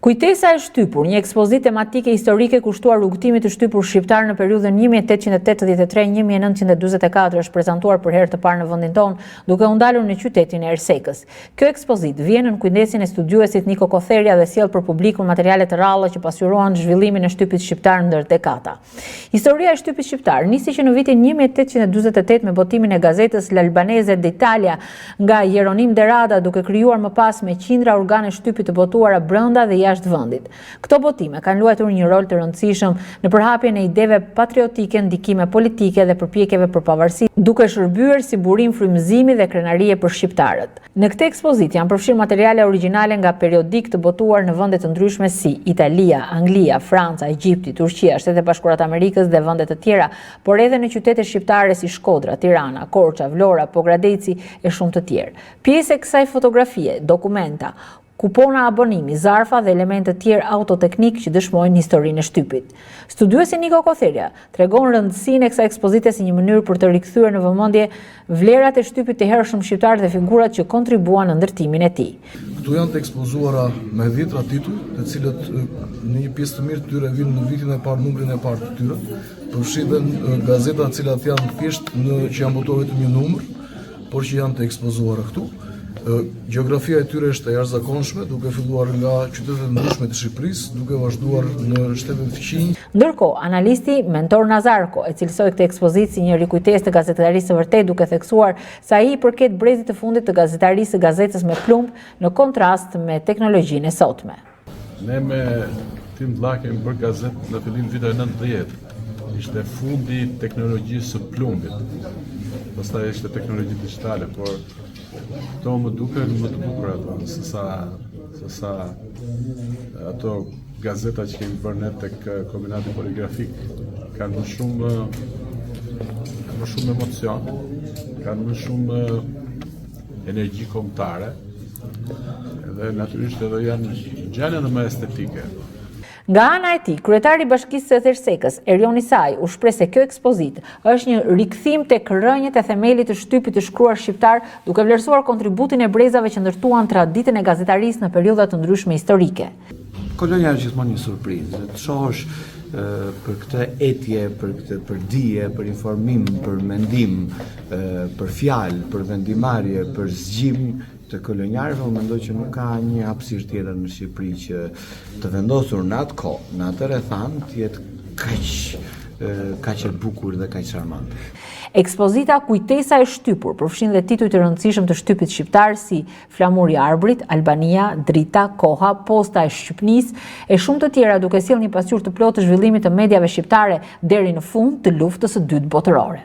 Kujtesa e shtypur, një ekspozitë tematike historike kushtuar rrugëtimit të shtypur shqiptar në periudhën 1883-1944 është prezantuar për herë të parë në vendin tonë, duke u ndalur në qytetin e Ersekës. Kjo ekspozitë vjen në kujdesin e studiuesit Niko Kotheria dhe sjell për publikun materiale të rralla që pasqyrohen zhvillimin e shtypit shqiptar ndër dekada. Historia e shtypit shqiptar nisi që në vitin 1848 me botimin e gazetës L'Albanese d'Italia nga Jeronim Derada, duke krijuar më pas me qindra organe shtypit të botuara brenda dhe jashtë vendit. Këto botime kanë luajtur një rol të rëndësishëm në përhapjen e ideve patriotike, ndikime politike dhe përpjekjeve për pavarësi, duke shërbyer si burim frymëzimi dhe krenarie për shqiptarët. Në këtë ekspozitë janë përfshirë materiale origjinale nga periodik të botuar në vende të ndryshme si Italia, Anglia, Franca, Egjipti, Turqia, Shtetet e Bashkuara të Amerikës dhe vende të tjera, por edhe në qytete shqiptare si Shkodra, Tirana, Korça, Vlora, Pogradeci e shumë të tjerë. Pjesë e kësaj fotografie, dokumenta, kupona abonimi, zarfa dhe elemente tjerë autoteknik që dëshmojnë historinë e shtypit. Studiuesi Niko Kotheria tregon rëndësinë e kësaj ekspozite si një mënyrë për të rikthyer në vëmendje vlerat e shtypit të hershëm shqiptar dhe figurat që kontribuan në ndërtimin e tij. Këtu janë të ekspozuara me 10 tituj, të cilët në një pjesë të mirë të tyre vinë në vitin e parë, numrin e parë të tyre, përfshirën gazeta të cilat janë thjesht që janë botuar vetëm një numër, por që janë të ekspozuara këtu. Gjeografia e tyre është e jashtëzakonshme, duke filluar nga qytetet e ndryshme të Shqipërisë, duke vazhduar në shtetet fëqinj. Ndërkohë, analisti Mentor Nazarko e cilësoi këtë ekspozitë si një rikujtesë të gazetarisë së vërtetë, duke theksuar se ai i përket brezit të fundit të gazetarisë së gazetës me plumb në kontrast me teknologjinë e sotme. Ne me Tim Vlla kemi bërë gazetë në fillim viteve 90. Ishte fundi i teknologjisë së plumbit. Pastaj ishte teknologji digjitale, por këto më duke më të bukura ato, se sa ato gazeta që kemi bërë ne tek kombinati poligrafik kanë më shumë emocion, kanë më shumë energji kombëtare dhe natyrisht edhe janë edhe më estetike. Nga ana e tij, kryetari i Bashkisë së Ersekës, Erion Isaj, u shpreh se kjo ekspozitë është një rikthim tek rrënjët e themelit të shtypit të shkruar shqiptar, duke vlerësuar kontributin e brezave që ndërtuan traditën e gazetarisë në periudha të ndryshme historike. Kolonja është gjithmonë një surprizë, të shohësh për këtë etje, për dije, për informim, për mendim, për fjalë, për vendimarrje, për zgjim të kolonjarëve, unë mendoj që nuk ka një hapësirë tjetër në Shqipëri që të vendosur në atë kohë, në atë rrethan, të jetë kaq e bukur dhe kaq charmante. Ekspozita Kujtesa e shtypur përfshin dhe tituj të rëndësishëm të shtypit shqiptar si Flamuri i Arbrit, Albania, Drita, Koha, Posta e Shqipnisë e shumë të tjera, duke sjellë një pasqyrë të plotë të zhvillimit të mediave shqiptare deri në fund të luftës së dytë botërore.